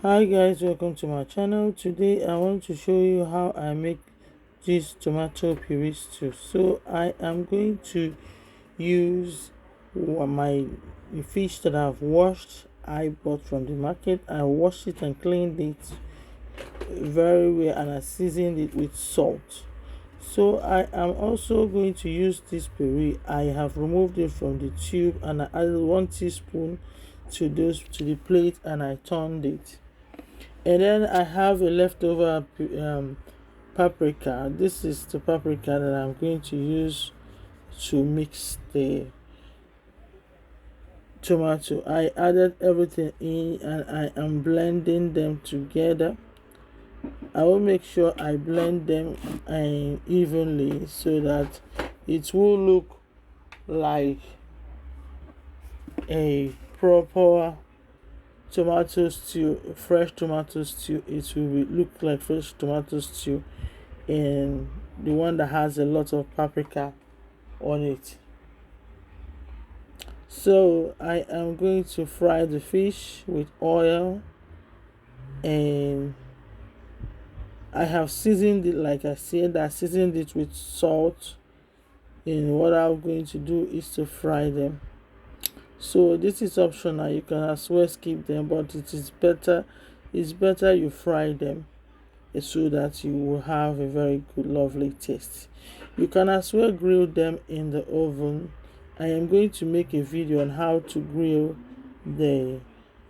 Hi guys, welcome to my channel. Today I want to show you how I make this tomato puree stew. So I am going to use my fish that I've washed. I bought from the market. I washed it and cleaned it very well, and I seasoned it with salt. So I am also going to use this puree. I have removed it from the tube and I added 1 teaspoon to the plate, and I turned it. And then I have a leftover paprika. This is the paprika that I'm going to use to mix the tomato. I added everything in and I am blending them together. I will make sure I blend them evenly so that it will look like a proper tomato stew, fresh tomato stew. It will look like fresh tomato stew, and the one that has a lot of paprika on it. So I am going to fry the fish with oil, and I have seasoned it. Like I said, I seasoned it with salt, and what I'm going to do is to fry them. So this is optional, you can as well skip them, but it's better you fry them so that you will have a very good lovely taste. You can as well grill them in the oven. I am going to make a video on how to grill the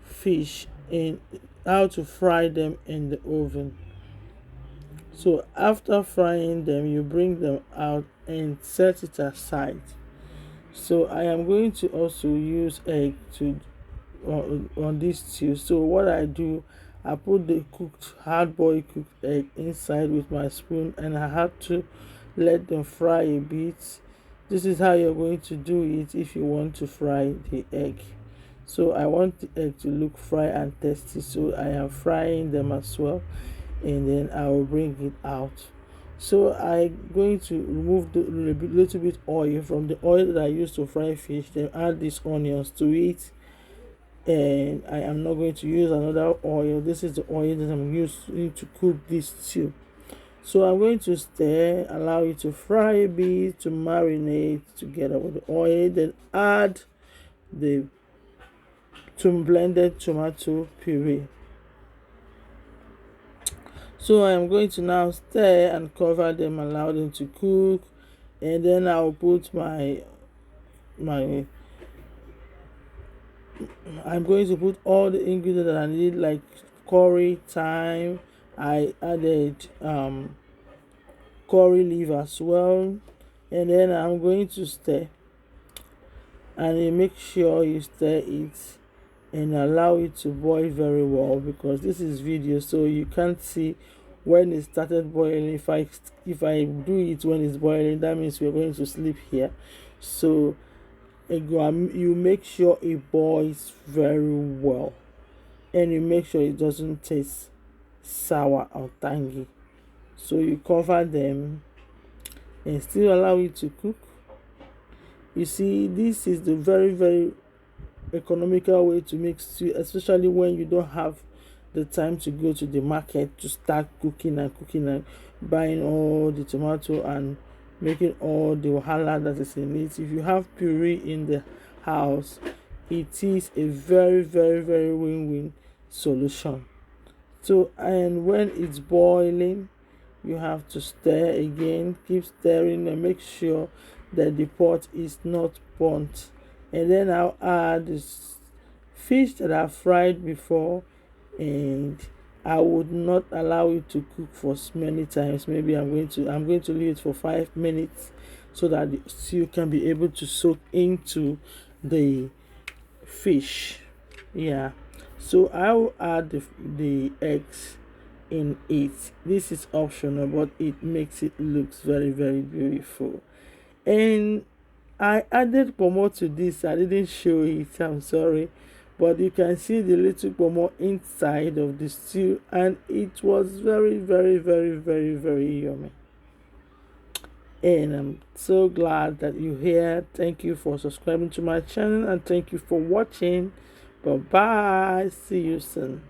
fish and how to fry them in the oven. So after frying them, you bring them out and set it aside. So I am going to also use egg to on this stew. So what I do, I put the hard-boiled cooked egg inside with my spoon, and I have to let them fry a bit. This is how you're going to do it if you want to fry the egg. So I want the egg to look fried and tasty, so I am frying them as well, and then I will bring it out. So I'm going to remove the little bit oil from the oil that I used to fry fish, then add these onions to it, and I am not going to use another oil. This is the oil that I'm using to cook this stew. So I'm going to stir, allow it to fry a bit, to marinate together with the oil, then add the blended tomato puree. So I am going to now stir and cover them, allow them to cook, and then I'll put my I'm going to put all the ingredients that I need, like curry, thyme. I added curry leaf as well, and then I'm going to stir, and you make sure you stir it and allow it to boil very well, because this is video, so you can't see when it started boiling. If I do it when it's boiling, that means we're going to sleep here. So you make sure it boils very well, and you make sure it doesn't taste sour or tangy. So you cover them and still allow it to cook. You see, this is the very economical way to make stew, especially when you don't have the time to go to the market to start cooking and buying all the tomato and making all the wahala that is in it. If you have puree in the house, it is a very win-win solution. So, and when it's boiling, you have to stir again, keep stirring, and make sure that the pot is not burnt. And then I'll add this fish that I fried before, and I would not allow it to cook for many times. Maybe I'm going to leave it for 5 minutes so that the stew can be able to soak into the fish. Yeah. So I will add the eggs in it. This is optional, but it makes it looks very beautiful. And I added pomo to this. I didn't show it, I'm sorry, but you can see the little pomo inside of the stew, and it was very yummy. And I'm so glad that you're here. Thank you for subscribing to my channel, and thank you for watching. Bye bye, see you soon.